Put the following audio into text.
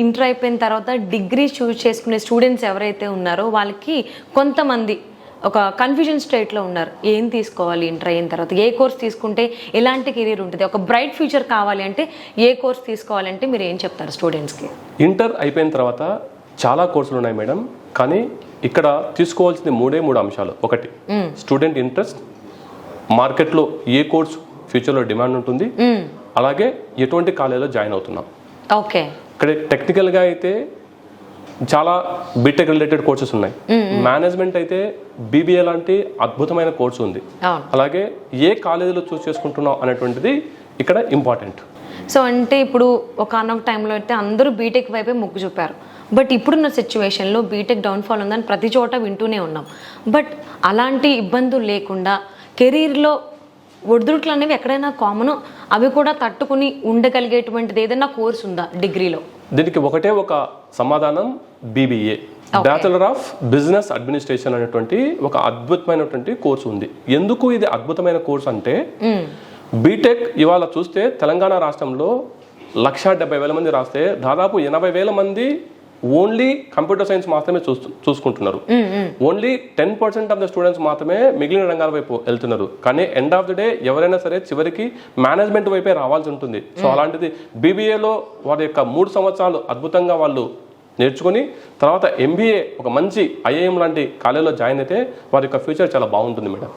Inter అయిపోయిన తర్వాత degree choose చేసుకునే స్టూడెంట్స్ ఎవరైతే ఉన్నారో వాళ్ళకి కొంతమంది ఒక కన్ఫ్యూజన్ స్టేట్లో ఉన్నారు. ఏం తీసుకోవాలి ఇంటర్ అయిన తర్వాత, ఏ కోర్స్ తీసుకుంటే ఎలాంటి కెరీర్ ఉంటుంది, ఒక బ్రైట్ ఫ్యూచర్ కావాలి అంటే ఏ కోర్స్ తీసుకోవాలంటే మీరు ఏం చెప్తారు స్టూడెంట్స్కి? ఇంటర్ అయిపోయిన తర్వాత చాలా కోర్సులు ఉన్నాయి మేడం, కానీ ఇక్కడ తీసుకోవాల్సింది మూడు అంశాలు. ఒకటి స్టూడెంట్ ఇంట్రెస్ట్, మార్కెట్లో ఏ కోర్స్ ఫ్యూచర్లో డిమాండ్ ఉంటుంది, అలాగే ఎటువంటి కాలేజీలో జాయిన్ అవుతున్నాం. ఓకే, ఇక్కడ టెక్నికల్గా అయితే చాలా బీటెక్ రిలేటెడ్ కోర్సెస్ ఉన్నాయి. మేనేజ్మెంట్ అయితే బీబీఏ లాంటి అద్భుతమైన కోర్సు ఉంది. అలాగే ఏ కాలేజీలో చూస్ చేసుకుంటున్నాం అనేటువంటిది ఇక్కడ ఇంపార్టెంట్. సో అంటే ఇప్పుడు ఒకనొక టైంలో అయితే అందరూ బీటెక్ వైపే మొగ్గు చూపారు. బట్ ఇప్పుడున్న సిచ్యువేషన్లో బీటెక్ డౌన్ఫాల్ ఉందని ప్రతి చోట వింటూనే ఉన్నాం. బట్ అలాంటి ఇబ్బందులు లేకుండా కెరీర్లో ఒడిదుడుకులు అనేవి ఎక్కడైనా కామన్, అవి కూడా తట్టుకుని ఉండగలిగేటువంటిది ఏదైనా కోర్స్ ఉందా డిగ్రీలో? దీనికి ఒకటే ఒక సమాధానం, BBA, bachelor of business administration అనేటువంటి ఒక అద్భుతమైనటువంటి కోర్సు ఉంది. ఎందుకు ఇది అద్భుతమైన కోర్సు అంటే, బీటెక్ ఇవాళ చూస్తే తెలంగాణ రాష్ట్రంలో 170,000 మంది రాస్తే దాదాపు 80,000 మంది ఓన్లీ కంప్యూటర్ సైన్స్ మాత్రమే చూసుకుంటున్నారు. ఓన్లీ 10% ఆఫ్ ద స్టూడెంట్స్ మాత్రమే మిగిలిన రంగాల వైపు వెళ్తున్నారు. కానీ ఎండ్ ఆఫ్ ది డే ఎవరైనా సరే చివరికి మేనేజ్మెంట్ వైపే రావాల్సి ఉంటుంది. సో అలాంటిది బీబీఏలో వారి యొక్క 3 సంవత్సరాలు అద్భుతంగా వాళ్ళు నేర్చుకుని తర్వాత ఎంబీఏ ఒక మంచి ఐఐఎం లాంటి కాలేజీలో జాయిన్ అయితే వారి యొక్క ఫ్యూచర్ చాలా బాగుంటుంది మేడం.